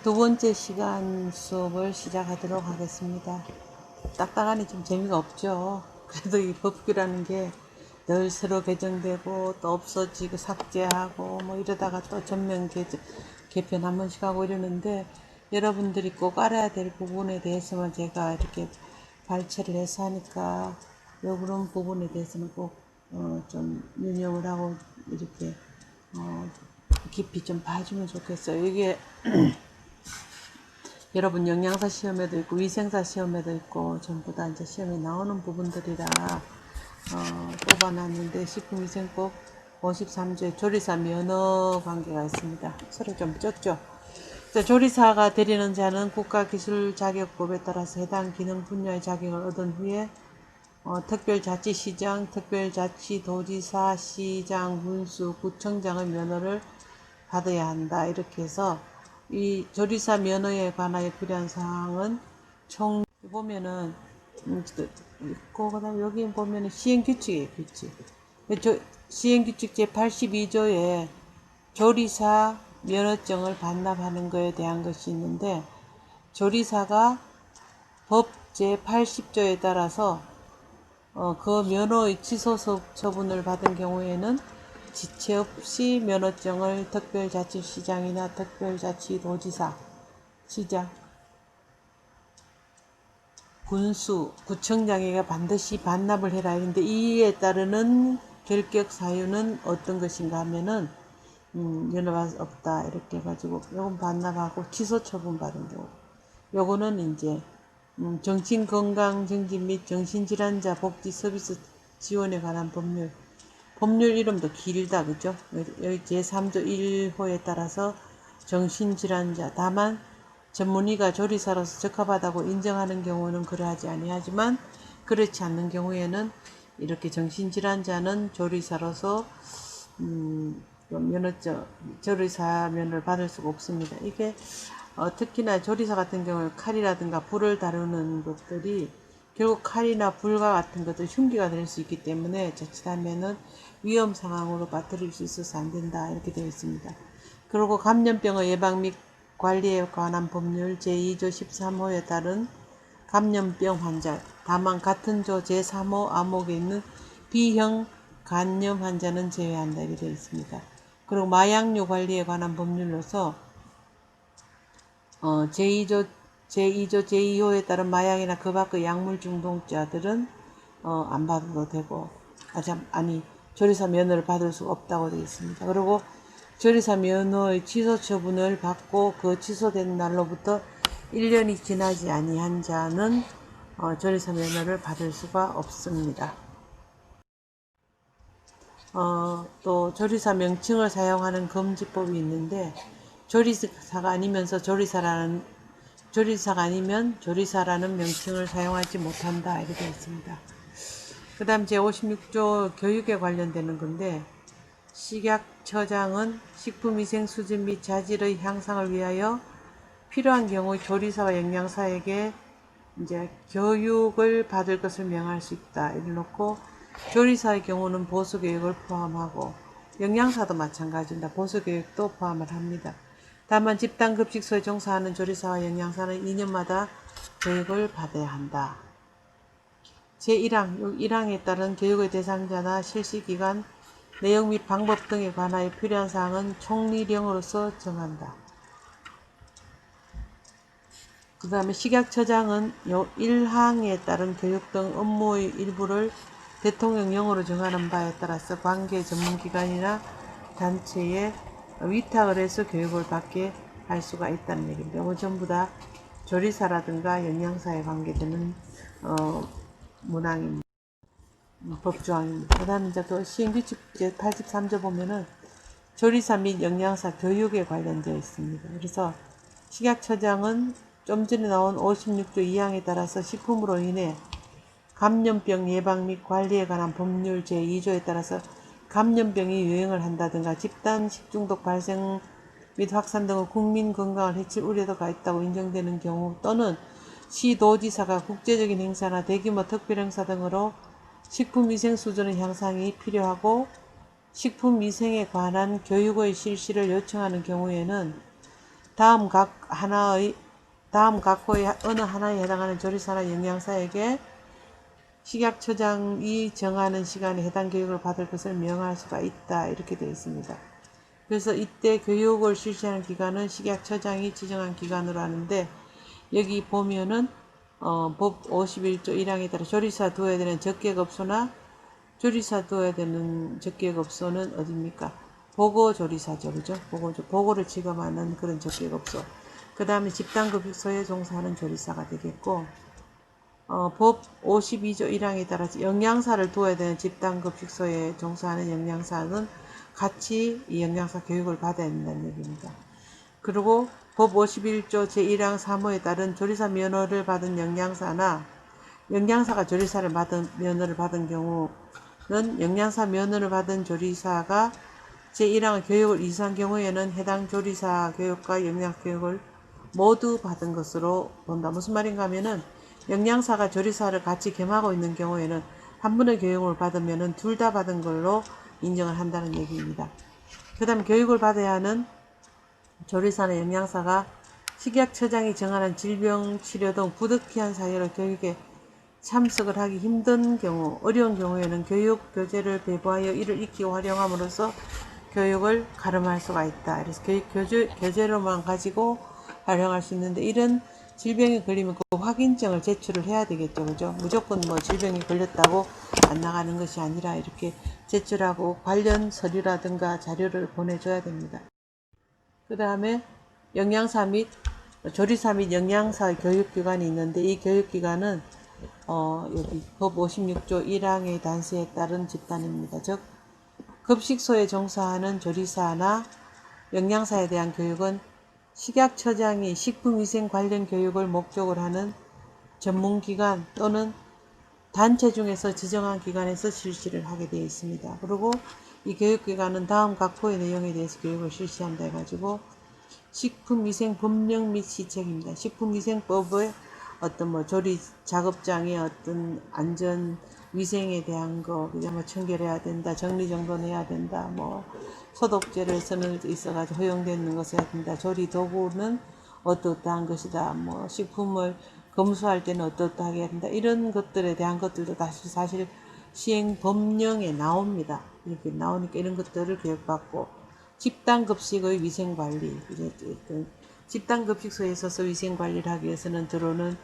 두 번째 시간 수업을 시작하도록 하겠습니다. 딱딱하니 좀 재미가 없죠. 그래도 이 법규라는 게 늘 새로 개정되고 또 없어지고 삭제하고 뭐 이러다가 또 전면 개편 한 번씩 하고 이러는데, 여러분들이 꼭 알아야 될 부분에 대해서만 제가 이렇게 발췌를 해서 하니까 요 그런 부분에 대해서는 꼭 좀 유념을 하고 이렇게 깊이 좀 봐주면 좋겠어요. 이게 여러분 영양사 시험에도 있고 위생사 시험에도 있고 전부 다 이제 시험에 나오는 부분들이라 뽑아놨는데, 식품위생법 53조에 조리사 면허 관계가 있습니다. 서로 좀 쪘죠. 조리사가 되리는 자는 국가기술자격법에 따라서 해당 기능 분야의 자격을 얻은 후에 특별자치시장, 특별자치도지사, 시장, 군수, 구청장의 면허를 받아야 한다. 이렇게 해서 이 조리사 면허에 관하여 필요한 사항은 총 보면은 그다음 여기 보면은 시행규칙이에요. 규칙. 시행규칙 제82조에 조리사 면허증을 반납하는 것에 대한 것이 있는데, 조리사가 법 제80조에 따라서 그 면허의 취소 처분을 받은 경우에는 지체 없이 면허증을 특별자치시장이나 특별자치도지사, 시장, 군수, 구청장에게 반드시 반납을 해라. 근데 이에 따르는 결격 사유는 어떤 것인가 하면은 면허가 없다 이렇게 해가지고 요건 반납하고 취소 처분 받은 경우, 요거는 이제 정신건강증진 및 정신질환자 복지 서비스 지원에 관한 법률 이름도 길다, 그죠? 여기 제3조 1호에 따라서 정신질환자, 다만 전문의가 조리사로서 적합하다고 인정하는 경우는 그러하지 아니하지만, 그렇지 않는 경우에는 이렇게 정신질환자는 조리사로서 조리사 면허를 받을 수가 없습니다. 이게 특히나 조리사 같은 경우에 칼이라든가 불을 다루는 것들이 결국 칼이나 불과 같은 것들 흉기가 될 수 있기 때문에 자칫하면은 위험 상황으로 빠뜨릴 수 있어서 안 된다 이렇게 되어 있습니다. 그리고 감염병의 예방 및 관리에 관한 법률 제2조 13호에 따른 감염병 환자, 다만 같은 조 제3호 암호에 있는 B형 간염 환자는 제외한다 이렇게 되어 있습니다. 그리고 마약류 관리에 관한 법률로서 제2조 제2호에 따른 마약이나 그 밖의 약물 중독자들은 안 받아도 되고, 조리사 면허를 받을 수 없다고 되어 있습니다. 그리고 조리사 면허의 취소 처분을 받고 그 취소된 날로부터 1년이 지나지 아니한 자는 조리사 면허를 받을 수가 없습니다. 또 조리사 명칭을 사용하는 금지법이 있는데, 조리사가 아니면서 조리사가 아니면 조리사라는 명칭을 사용하지 못한다 이렇게 되어 있습니다. 그 다음 제56조 교육에 관련되는 건데, 식약처장은 식품위생 수준 및 자질의 향상을 위하여 필요한 경우 조리사와 영양사에게 이제 교육을 받을 것을 명할 수 있다 이래 놓고, 조리사의 경우는 보수교육을 포함하고 영양사도 마찬가지입니다. 보수교육도 포함을 합니다. 다만 집단급식소에 종사하는 조리사와 영양사는 2년마다 교육을 받아야 한다. 제1항 1항에 따른 교육의 대상자나 실시기간, 내용 및 방법 등에 관하여 필요한 사항은 총리령으로서 정한다. 그 다음에 식약처장은 1항에 따른 교육 등 업무의 일부를 대통령령으로 정하는 바에 따라서 관계 전문기관이나 단체에 위탁을 해서 교육을 받게 할 수가 있다는 얘기입니다. 이건 전부 다 조리사라든가 영양사에 관계되는 문항입니다. 법조항입니다. 그 다음에 이제 그 시행규칙 제83조 보면은 조리사 및 영양사 교육에 관련되어 있습니다. 그래서 식약처장은 좀 전에 나온 56조 2항에 따라서 식품으로 인해 감염병 예방 및 관리에 관한 법률 제2조에 따라서 감염병이 유행을 한다든가 집단 식중독 발생 및 확산 등의 국민 건강을 해칠 우려가 있다고 인정되는 경우, 또는 시도지사가 국제적인 행사나 대규모 특별행사 등으로 식품위생 수준의 향상이 필요하고 식품위생에 관한 교육의 실시를 요청하는 경우에는 다음 각 호의 어느 하나에 해당하는 조리사나 영양사에게 식약처장이 정하는 시간에 해당 교육을 받을 것을 명할 수가 있다. 이렇게 되어 있습니다. 그래서 이때 교육을 실시하는 기관은 식약처장이 지정한 기관으로 하는데, 여기 보면은 법 51조 1항에 따라 조리사 두어야 되는 적객업소나 조리사 두어야 되는 적객업소는 어디입니까? 보고조리사죠. 그죠? 보고를 지검하는 그런 적객업소. 그 다음에 집단급식소에 종사하는 조리사가 되겠고, 법 52조 1항에 따라서 영양사를 두어야 되는 집단급식소에 종사하는 영양사는 같이 이 영양사 교육을 받아야 된다는 얘기입니다. 그리고 법 51조 제1항 3호에 따른 조리사 면허를 받은 영양사나 영양사가 조리사를 면허를 받은 경우는 영양사 면허를 받은 조리사가 제1항 교육을 이수한 경우에는 해당 조리사 교육과 영양사 교육을 모두 받은 것으로 본다. 무슨 말인가 하면은 영양사가 조리사를 같이 겸하고 있는 경우에는 한 번의 교육을 받으면은 둘 다 받은 걸로 인정을 한다는 얘기입니다. 그 다음에 교육을 받아야 하는 조리사나 영양사가 식약처장이 정하는 질병 치료 등 부득이한 사유로 교육에 참석을 하기 힘든 경우, 어려운 경우에는 교육 교재를 배부하여 이를 익히고 활용함으로써 교육을 가름할 수가 있다. 그래서 교육 교재로만 가지고 활용할 수 있는데, 이런 질병에 걸리면 그 확인증을 제출을 해야 되겠죠. 그죠? 무조건 뭐 질병이 걸렸다고 안 나가는 것이 아니라 이렇게 제출하고 관련 서류라든가 자료를 보내줘야 됩니다. 그 다음에 영양사 및 조리사 및 영양사 교육기관이 있는데, 이 교육기관은 여기 법 56조 1항의 단서에 따른 집단입니다. 즉 급식소에 종사하는 조리사나 영양사에 대한 교육은 식약처장이 식품위생 관련 교육을 목적으로 하는 전문기관 또는 단체 중에서 지정한 기관에서 실시를 하게 되어 있습니다. 그리고 이 교육기관은 다음 각 호의 내용에 대해서 교육을 실시한다 해가지고, 식품위생법령 및 시책입니다. 식품위생법의 어떤 조리 작업장의 어떤 안전 위생에 대한 거, 그냥 청결해야 된다, 정리정돈해야 된다, 소독제를 쓰는 데 있어가지고 허용되는 것을 해야 된다, 조리 도구는 어떠한 것이다, 식품을 검수할 때는 어떠하게 해야 된다, 이런 것들에 대한 것들도 사실 시행 법령에 나옵니다. 이렇게 나오니까 이런 것들을 교육받고, 집단급식의 위생관리, 집단급식소에 있어서 위생관리를 하기 위해서는 들어오는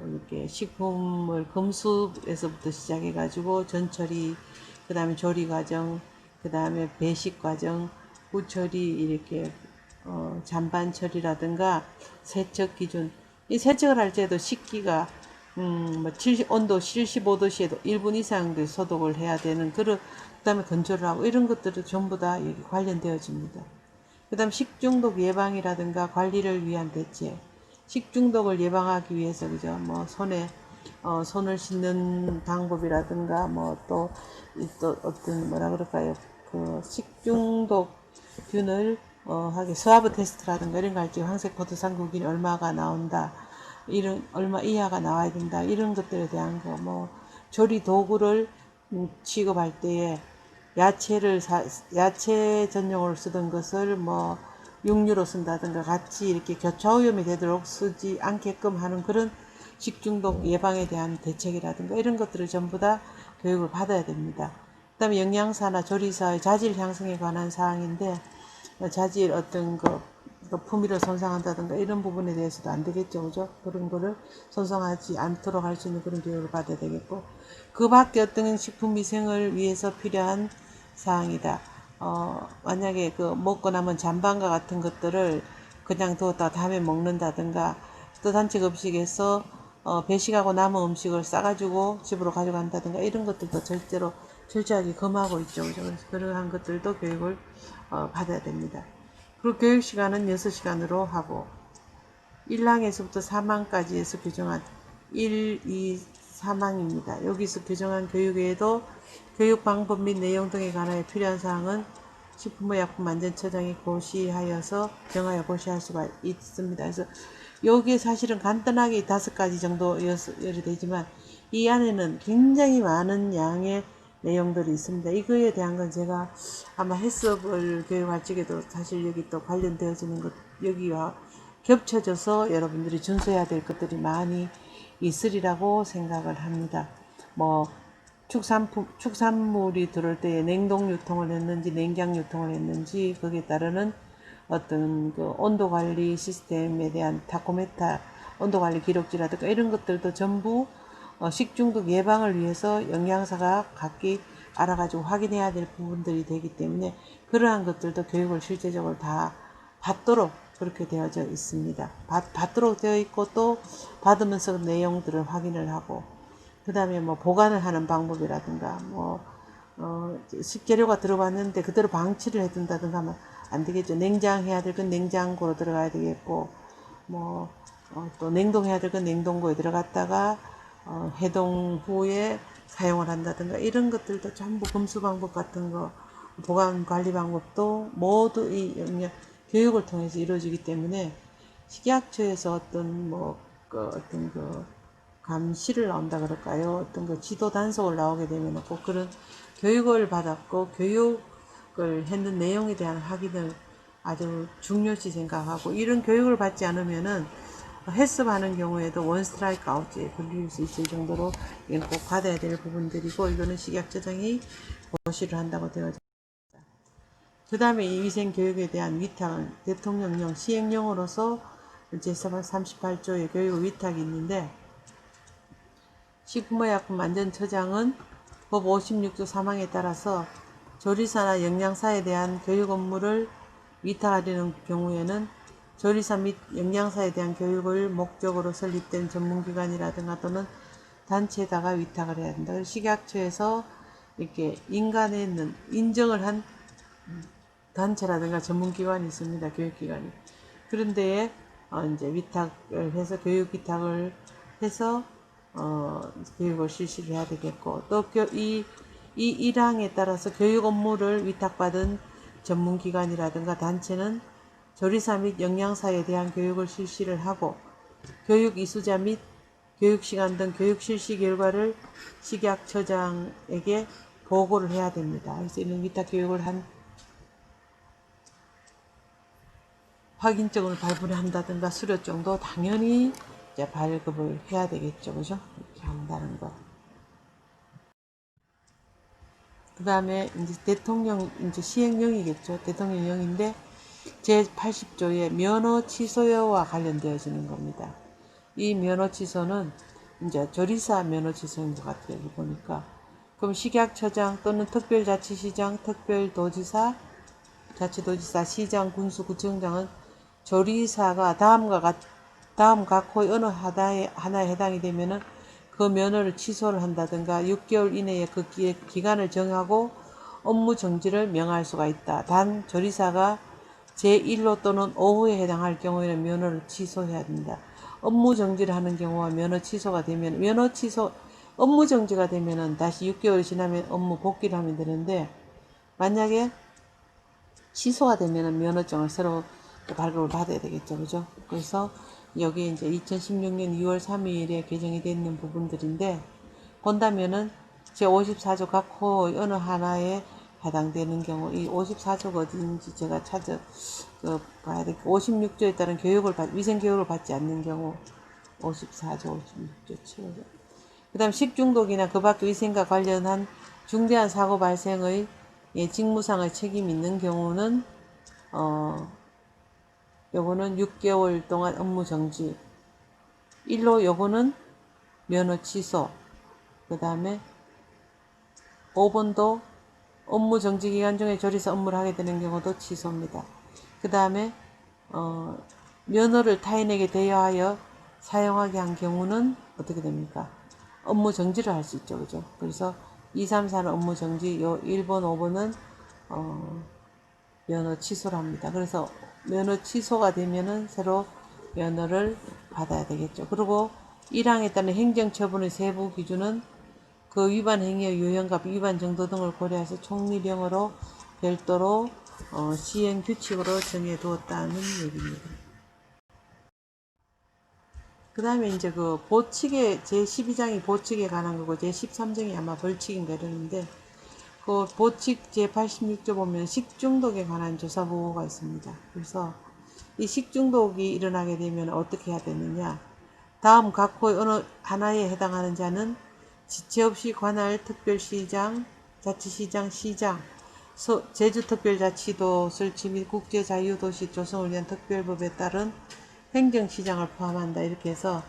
이렇게 식품을 검수에서부터 시작해가지고 전처리, 그 다음에 조리 과정, 그 다음에 배식 과정, 후처리, 이렇게 잔반 처리라든가 세척 기준. 이 세척을 할 때도 식기가 온도 75도씨에도 1분 이상 소독을 해야 되는 그 다음에 건조를 하고, 이런 것들도 전부 다 여기 관련되어집니다. 그 다음 식중독 예방이라든가 관리를 위한 대책. 식중독을 예방하기 위해서, 그죠? 손을 씻는 방법이라든가, 또 어떤, 그 식중독균을, 하게 스와브 테스트라든가 이런 거 할 때 황색포도상구균이 얼마가 나온다, 얼마 이하가 나와야 된다, 이런 것들에 대한 거, 조리 도구를 취급할 때에 야채 전용으로 쓰던 것을 육류로 쓴다든가 같이 이렇게 교차오염이 되도록 쓰지 않게끔 하는 그런 식중독 예방에 대한 대책이라든가 이런 것들을 전부 다 교육을 받아야 됩니다. 그 다음에 영양사나 조리사의 자질 향상에 관한 사항인데, 자질 어떤 품위를 손상한다든가 이런 부분에 대해서도 안 되겠죠. 그죠? 그런 거를 손상하지 않도록 할 수 있는 그런 교육을 받아야 되겠고, 그 밖에 어떤 식품위생을 위해서 필요한 사항이다. 만약에 먹고 남은 잔반과 같은 것들을 그냥 뒀다 다음에 먹는다든가, 또 단체 급식에서 배식하고 남은 음식을 싸가지고 집으로 가져간다든가 이런 것들도 절대로 철저하게 금하고 있죠. 그래서 그러한 것들도 교육을 받아야 됩니다. 그리고 교육 시간은 6시간으로 하고, 1항에서부터 3항까지에서 규정한 1, 2, 3항입니다. 여기서 규정한 교육 외에도 교육 방법 및 내용 등에 관하여 필요한 사항은 식품의약품안전처장이 정하여 고시할 수가 있습니다. 그래서 여기에 사실은 간단하게 5가지 정도 열이 되지만, 이 안에는 굉장히 많은 양의 내용들이 있습니다. 이거에 대한 건 제가 아마 해썹을 교육할 적에도 사실 여기 또 관련되어지는 것, 여기와 겹쳐져서 여러분들이 준수해야 될 것들이 많이 있으리라고 생각을 합니다. 뭐 축산물이 들어올 때 냉동 유통을 했는지 냉장 유통을 했는지 거기에 따르는 어떤 그 온도 관리 시스템에 대한 타코메타 온도 관리 기록지라든가 이런 것들도 전부 식중독 예방을 위해서 영양사가 각기 알아가지고 확인해야 될 부분들이 되기 때문에 그러한 것들도 교육을 실제적으로 다 받도록 그렇게 되어져 있습니다. 받도록 되어 있고 또 받으면서 내용들을 확인을 하고 그 다음에 뭐 보관을 하는 방법이라든가 식재료가 들어갔는데 그대로 방치를 해둔다든가 하면 안 되겠죠. 냉장해야 될 건 냉장고로 들어가야 되겠고 또 냉동해야 될 건 냉동고에 들어갔다가 해동 후에 사용을 한다든가 이런 것들도 전부 검수 방법 같은 거 보관 관리 방법도 모두 이 영양 교육을 통해서 이루어지기 때문에 식약처에서 어떤 감시를 나온다 그럴까요? 어떤 그 지도 단속을 나오게 되면 꼭 그런 교육을 받았고 교육을 했는 내용에 대한 확인을 아주 중요시 생각하고 이런 교육을 받지 않으면은 헬스하는 경우에도 원 스트라이크 아웃에 걸릴 수 있을 정도로 이건 꼭 받아야 될 부분들이고 이거는 식약처장이 고시를 한다고 되어 있습니다. 그 다음에 이 위생교육에 대한 위탁은 대통령령 시행령으로서 제38조의 교육 위탁이 있는데 식품의약품안전처장은 법 56조 3항에 따라서 조리사나 영양사에 대한 교육 업무를 위탁하려는 경우에는 조리사 및 영양사에 대한 교육을 목적으로 설립된 전문기관이라든가 또는 단체에다가 위탁을 해야 된다. 식약처에서 이렇게 인간에 있는 인정을 한 단체라든가 전문기관이 있습니다. 교육기관이. 그런데 이제 위탁을 해서 교육 위탁을 해서 교육을 실시를 해야 되겠고 또 이 1항에 따라서 교육 업무를 위탁받은 전문기관이라든가 단체는 조리사 및 영양사에 대한 교육을 실시를 하고 교육 이수자 및 교육시간 등 교육 실시 결과를 식약처장에게 보고를 해야 됩니다. 그래서 이런 위탁 교육을 한 확인증을 발부한다든가 수료증도 당연히 이제 발급을 해야 되겠죠. 그죠? 이렇게 한다는 거. 그 다음에 이제 대통령, 이제 시행령이겠죠. 대통령령인데 제80조의 면허 취소와 관련되어지는 겁니다. 이 면허 취소는 이제 조리사 면허 취소인 것 같아요. 여기 보니까. 그럼 식약처장 또는 특별자치시장, 특별도지사, 자치도지사, 시장, 군수, 구청장은 조리사가 다음 각호의 어느 하나에 해당이 되면은 그 면허를 취소를 한다든가 6개월 이내에 그 기간을 정하고 업무 정지를 명할 수가 있다. 단 조리사가 제1호 또는 5호에 해당할 경우에는 면허를 취소해야 된다. 업무 정지를 하는 경우와 면허 취소가 되면 업무 정지가 되면은 다시 6개월이 지나면 업무 복귀를 하면 되는데 만약에 취소가 되면은 면허증을 새로 발급을 받아야 되겠죠. 그죠? 그래서 여기 이제 2016년 2월 3일에 개정이 되어 있는 부분들인데 본다면은 제54조 각 호의 어느 하나에 해당되는 경우 이 54조가 어딘지 제가 봐야 돼. 56조에 따른 위생교육을 받지 않는 경우 54조, 56조, 7조. 그 다음 식중독이나 그 밖의 위생과 관련한 중대한 사고 발생의 직무상의 책임이 있는 경우는 요거는 6개월 동안 업무 정지. 1로 요거는 면허 취소. 그 다음에 5번도 업무 정지 기간 중에 조리사 업무를 하게 되는 경우도 취소입니다. 그 다음에 면허를 타인에게 대여하여 사용하게 한 경우는 어떻게 됩니까? 업무 정지를 할 수 있죠. 그죠? 그래서 2, 3, 4는 업무 정지, 요 1번, 5번은 면허 취소를 합니다. 그래서 면허 취소가 되면은 새로 면허를 받아야 되겠죠. 그리고 1항에 따른 행정처분의 세부 기준은 그 위반 행위의 유형과 위반 정도 등을 고려해서 총리령으로 별도로 시행 규칙으로 정해두었다는 얘기입니다. 그 다음에 이제 그 보칙에 제12장이 보칙에 관한 거고 제13장이 아마 벌칙인가 이러는데 그 보칙 제86조 보면 식중독에 관한 조사 보고가 있습니다. 그래서 이 식중독이 일어나게 되면 어떻게 해야 되느냐. 다음 각호의 어느 하나에 해당하는 자는 지체 없이 관할 특별시장, 자치시장, 시장, 제주특별자치도 설치 및 국제자유도시 조성을 위한 특별법에 따른 행정시장을 포함한다. 이렇게 해서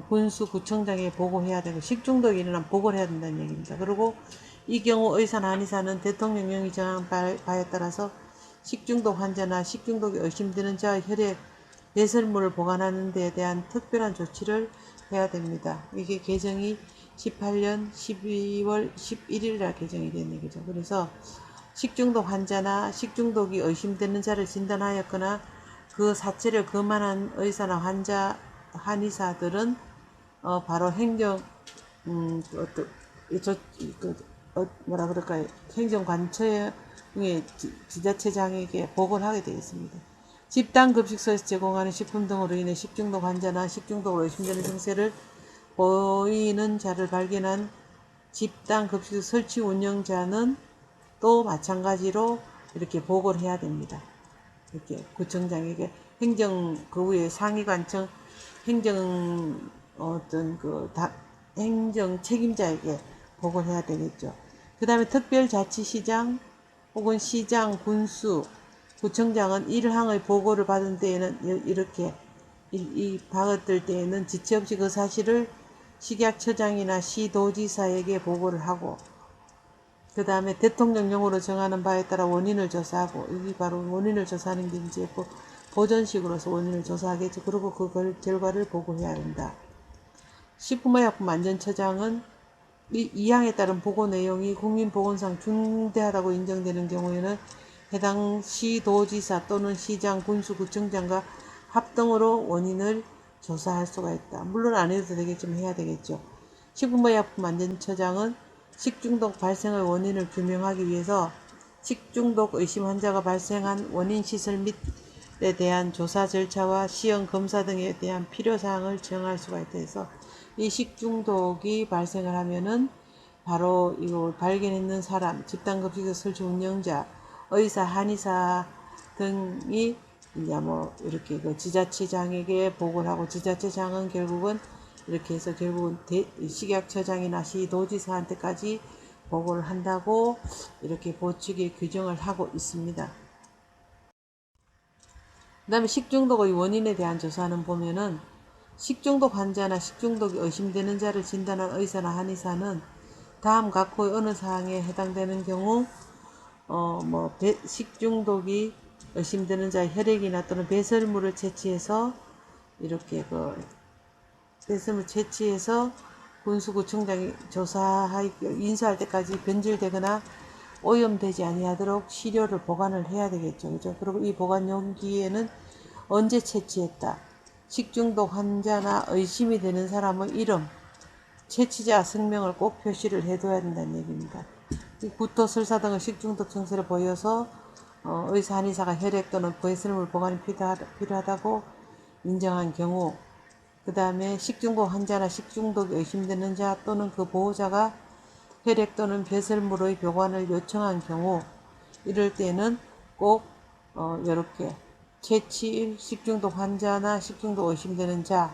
군수구청장에 보고해야 되고 식중독이 일어나면 보고를 해야 된다는 얘기입니다. 그리고 이 경우 의사나 한의사는 대통령령이 정한 바에 따라서 식중독 환자나 식중독이 의심되는 자의 혈액, 배설물을 보관하는 데에 대한 특별한 조치를 해야 됩니다. 이게 개정이 18년 12월 11일날 개정이 된 얘기죠. 그래서 식중독 환자나 식중독이 의심되는 자를 진단하였거나 그 사체를 검안한 의사나 환자, 한의사들은 바로 행정 뭐라 그럴까요? 행정관처의 지자체장에게 보고를 하게 되어 있습니다. 집단급식소에서 제공하는 식품 등으로 인해 식중독 환자나 식중독으로 의심되는 증세를 보이는 자를 발견한 집단급식소 설치 운영자는 또 마찬가지로 이렇게 보고를 해야 됩니다. 이렇게 구청장에게 그 위에 상위관청 행정 책임자에게 보고를 해야 되겠죠. 그 다음에 특별자치시장 혹은 시장, 군수, 구청장은 1항의 보고를 받은 때에는 이렇게 받을 때에는 지체 없이 그 사실을 식약처장이나 시도지사에게 보고를 하고 그 다음에 대통령령으로 정하는 바에 따라 원인을 조사하고 이게 바로 원인을 조사하는 게 이제 보전식으로서 원인을 조사하겠죠. 그리고 그 결과를 보고해야 한다. 식품의약품안전처장은 이 항에 따른 보고 내용이 국민보건상 중대하다고 인정되는 경우에는 해당 시도지사 또는 시장, 군수, 구청장과 합동으로 원인을 조사할 수가 있다. 물론 안 해도 되겠지만 해야 되겠죠. 식품의약품안전처장은 식중독 발생의 원인을 규명하기 위해서 식중독 의심 환자가 발생한 원인 시설 및에 대한 조사 절차와 시험 검사 등에 대한 필요사항을 정할 수가 있다 해서 이 식중독이 발생을 하면은 바로 이거 발견했는 사람, 집단급식소 설치 운영자, 의사, 한의사 등이 이제 이렇게 그 지자체장에게 보고를 하고 지자체장은 결국은 이렇게 해서 결국은 식약처장이나 시도지사한테까지 보고를 한다고 이렇게 보칙에 규정을 하고 있습니다. 그 다음에 식중독의 원인에 대한 조사는 보면은 식중독 환자나 식중독이 의심되는 자를 진단한 의사나 한의사는 다음 각호의 어느 사항에 해당되는 경우 식중독이 의심되는 자의 혈액이나 또는 배설물을 채취해서 이렇게 배설물 채취해서 군수구청장이 인수할 때까지 변질되거나 오염되지 아니하도록 시료를 보관을 해야 되겠죠. 그죠? 그리고 이 보관 용기에는 언제 채취했다. 식중독 환자나 의심이 되는 사람의 이름, 채취자 성명을 꼭 표시를 해둬야 된다는 얘기입니다. 구토, 설사 등의 식중독 증세를 보여서 의사, 한의사가 혈액 또는 배설물 보관이 필요하다고 인정한 경우 그 다음에 식중독 환자나 식중독이 의심되는 자 또는 그 보호자가 혈액 또는 배설물의 보관을 요청한 경우 이럴 때는 꼭 이렇게 채취 식중독 환자나 식중독 의심되는 자의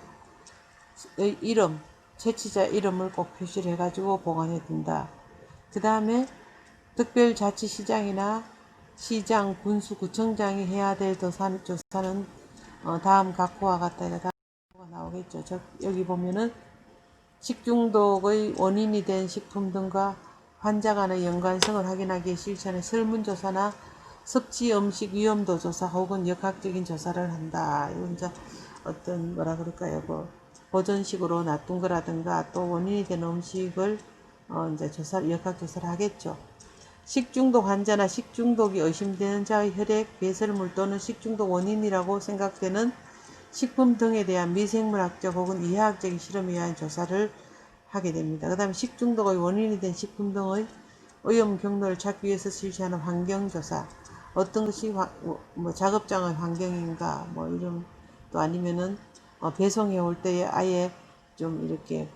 이름, 채취자 이름을 꼭 표시를 해가지고 보관해 둔다. 그 다음에 특별자치시장이나 시장, 군수, 구청장이 해야 될 조사는 다음 각호와 같다. 나오겠죠. 여기 보면은 식중독의 원인이 된 식품 등과 환자 간의 연관성을 확인하기 위해 실시하는 설문조사나 섭취 음식 위험도 조사 혹은 역학적인 조사를 한다. 이건 이제 어떤 뭐라 그럴까요? 보존식으로 놔둔 거라든가 또 원인이 된 음식을 이제 역학 조사를 하겠죠. 식중독 환자나 식중독이 의심되는 자의 혈액, 배설물 또는 식중독 원인이라고 생각되는 식품 등에 대한 미생물학적 혹은 이해학적인 실험에 의한 조사를 하게 됩니다. 그 다음에 식중독의 원인이 된 식품 등의 오염 경로를 찾기 위해서 실시하는 환경조사. 어떤 것이 작업장의 환경인가, 이런, 또 아니면은, 배송해 올 때에 아예 좀 이렇게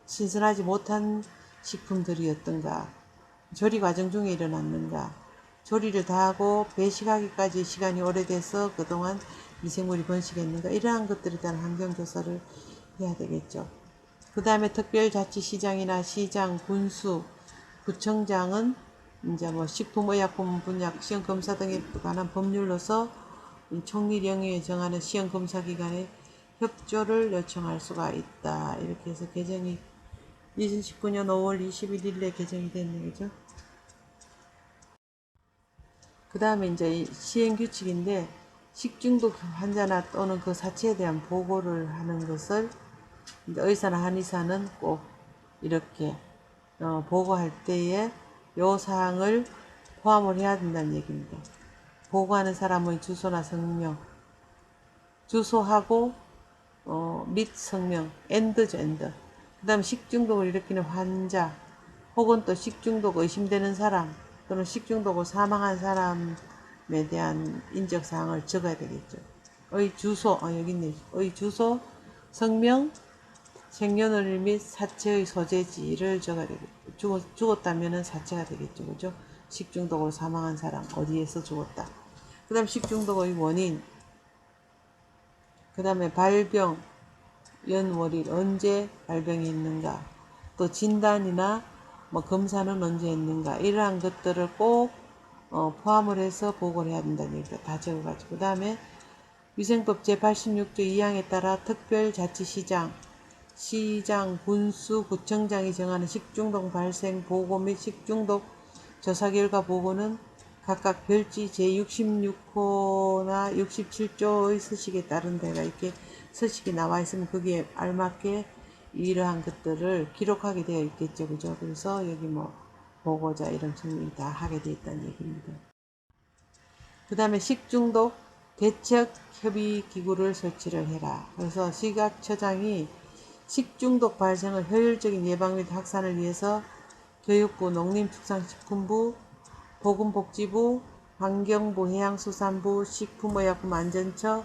신선하지 못한 식품들이었던가, 조리 과정 중에 일어났는가, 조리를 다 하고 배식하기까지 시간이 오래돼서 그동안 미생물이 번식했는가, 이러한 것들에 대한 환경조사를 해야 되겠죠. 그 다음에 특별자치시장이나 시장, 군수, 구청장은 이제 뭐 식품의약품 분야 시험검사 등에 관한 법률로서 총리 영유에 정하는 시험검사기관에 협조를 요청할 수가 있다. 이렇게 해서 개정이 2019년 5월 21일에 개정이 됐네, 그죠? 그 다음에 이제 시행규칙인데, 식중독 환자나 또는 그 사체에 대한 보고를 하는 것을 의사나 한의사는 꼭 이렇게 보고할 때에 요 사항을 포함을 해야 된다는 얘기입니다. 보고하는 사람의 주소나 성명, 주소하고 및 성명, 엔드죠, 엔드. 그 다음 식중독을 일으키는 환자, 혹은 또 식중독 의심되는 사람, 또는 식중독으로 사망한 사람에 대한 인적사항을 적어야 되겠죠. 의 주소, 여기 있네. 의 주소, 성명, 생년월일 및 사체의 소재지를 적어야 되겠죠. 죽었다면 사체가 되겠죠. 그죠? 식중독으로 사망한 사람, 어디에서 죽었다. 그 다음 식중독의 원인, 그 다음에 발병, 연월일, 언제 발병이 있는가, 또 진단이나 뭐 검사는 언제 했는가, 이러한 것들을 꼭 포함을 해서 보고를 해야 된다는 얘기가 다 적어가지고, 그 다음에 위생법 제86조 2항에 따라 특별자치시장, 시장, 군수, 구청장이 정하는 식중독 발생 보고 및 식중독 조사 결과 보고는 각각 별지 제66호나 67조의 서식에 따른 데가 이렇게 서식이 나와 있으면 거기에 알맞게 이러한 것들을 기록하게 되어 있겠죠. 그죠? 그래서 여기 뭐 보고자 이런 chứng 다 하게 되어 있다는 얘기입니다. 그 다음에 식중독 대책 협의 기구를 설치를 해라. 그래서 시각처장이 식중독 발생을 효율적인 예방 및 확산을 위해서 교육부, 농림축산식품부, 보건복지부, 환경부, 해양수산부, 식품의약품안전처,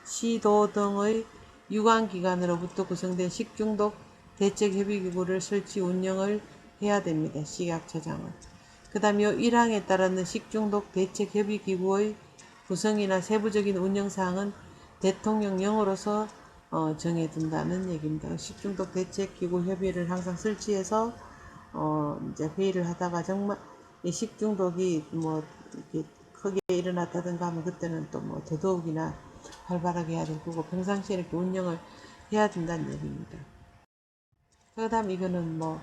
시도 등의 유관기관으로부터 구성된 식중독 대책협의기구를 설치 운영을 해야 됩니다. 시각처장은. 그 다음에 1항에 따르는 식중독 대책협의기구의 구성이나 세부적인 운영사항은 대통령령으로서 정해둔다는 얘기입니다. 식중독 대책기구 협의를 항상 설치해서 이제 회의를 하다가 정말 이 식중독이 뭐 이렇게 크게 일어났다든가 하면 그때는 또 뭐 더더욱이나 활발하게 해야 될 거고, 평상시에 이렇게 운영을 해야 된다는 얘기입니다. 그 다음 이거는 뭐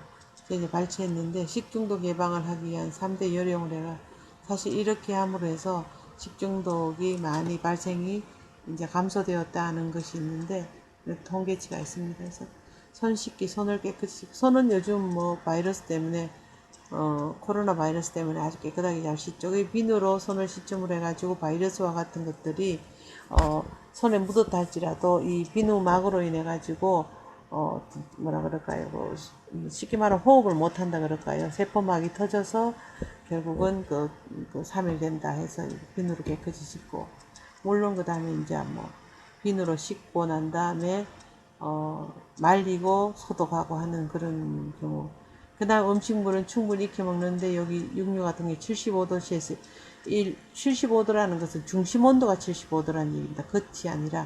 이제 발췌했는데, 식중독 예방을 하기 위한 3대 요령을 해가, 사실 이렇게 함으로 해서 식중독이 많이 발생이 이제 감소되었다는 것이 있는데, 통계치가 있습니다. 그래서 손 씻기, 손을 깨끗이, 손은 요즘 뭐 바이러스 때문에 코로나 바이러스 때문에 아주 깨끗하게 잘 씻죠. 비누로 손을 씻음으로 해가지고 바이러스와 같은 것들이 손에 묻었다 할지라도 이 비누막으로 인해 가지고 뭐라 그럴까요? 쉽게 말하면 호흡을 못 한다 그럴까요? 세포막이 터져서 결국은 그 3일 된다 해서 비누로 깨끗이 씻고, 물론 그 다음에 이제 뭐 비누로 씻고 난 다음에 말리고 소독하고 하는 그런 경우. 그 다음 음식물은 충분히 익혀 먹는데, 여기 육류 같은 게 75도씨에서 75도라는 것은 중심 온도가 75도라는 얘기입니다. 겉이 아니라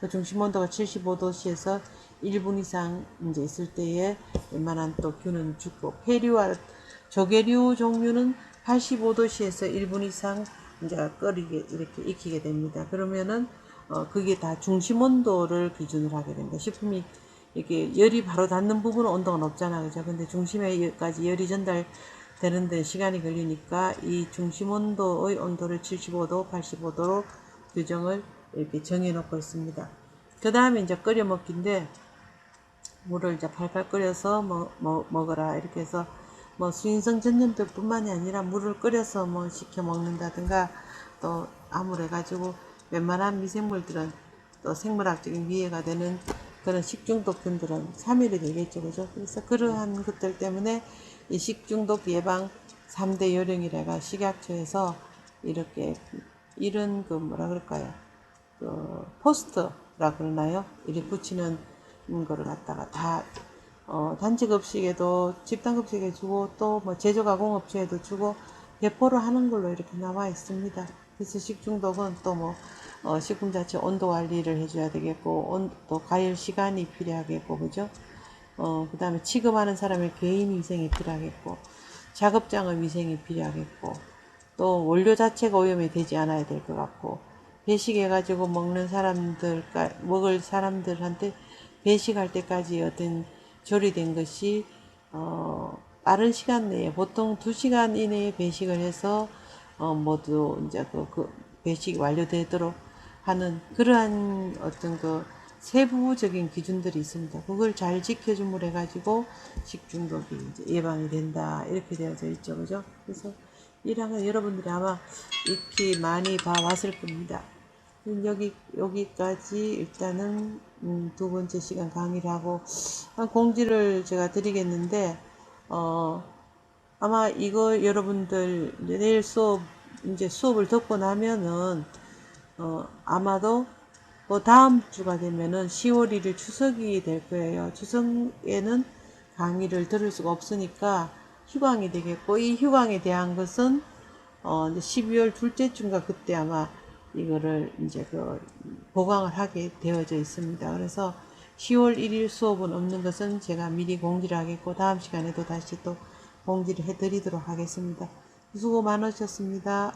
그 중심 온도가 75도씨에서 1분 이상 이제 있을 때에 웬만한 또 균은 죽고, 폐류와 조개류 종류는 85도씨에서 1분 이상 이제 끓이게 이렇게 익히게 됩니다. 그러면은 그게 다 중심 온도를 기준으로 하게 됩니다. 식품이 이렇게 열이 바로 닿는 부분은 온도가 높잖아요. 그죠? 근데 중심에까지 열이 전달되는데 시간이 걸리니까 이 중심 온도의 온도를 75도, 85도로 규정을 이렇게 정해놓고 있습니다. 그 다음에 이제 끓여 먹기인데, 물을 이제 팔팔 끓여서 먹어라. 이렇게 해서 뭐 수인성 전염병뿐만이 아니라 물을 끓여서 뭐 식혀 먹는다든가, 또 아무래가지고 웬만한 미생물들은 또 생물학적인 위해가 되는 그런 식중독균들은 3일이 되겠죠. 그죠? 그래서 그러한 것들 때문에 이 식중독 예방 3대 요령이라가 식약처에서 이렇게 이런 그 뭐라 그럴까요? 그 포스터라 그러나요? 이렇게 붙이는 거를 갖다가 다 단체급식에도 집단급식에 주고 또 뭐 제조가공업체에도 주고 배포를 하는 걸로 이렇게 나와 있습니다. 그래서 식중독은 또 뭐 식품 자체 온도 관리를 해줘야 되겠고 또 가열 시간이 필요하겠고 그죠? 그 다음에 취급하는 사람의 개인 위생이 필요하겠고 작업장의 위생이 필요하겠고 또 원료 자체가 오염이 되지 않아야 될 것 같고 배식해가지고 먹을 사람들한테 배식할 때까지 어떤 조리된 것이 빠른 시간 내에 보통 2시간 이내에 배식을 해서 모두 이제 그 배식이 완료되도록 하는 그러한 어떤 그 세부적인 기준들이 있습니다. 그걸 잘 지켜줌으로 해가지고 식중독이 이제 예방이 된다 이렇게 되어져 있죠, 그죠? 그래서 1학은 여러분들이 아마 익히 많이 봐왔을 겁니다. 여기까지 일단은 두 번째 시간 강의를 하고 한 공지를 제가 드리겠는데 아마 이거 여러분들 내일 이제 수업을 듣고 나면은 아마도 뭐 다음 주가 되면은 10월 1일 추석이 될 거예요. 추석에는 강의를 들을 수가 없으니까 휴강이 되겠고 이 휴강에 대한 것은 이제 12월 둘째 주인가 그때 아마 이거를 이제 보강을 하게 되어져 있습니다. 그래서 10월 1일 수업은 없는 것은 제가 미리 공지를 하겠고 다음 시간에도 다시 또 공지를 해드리도록 하겠습니다. 수고 많으셨습니다.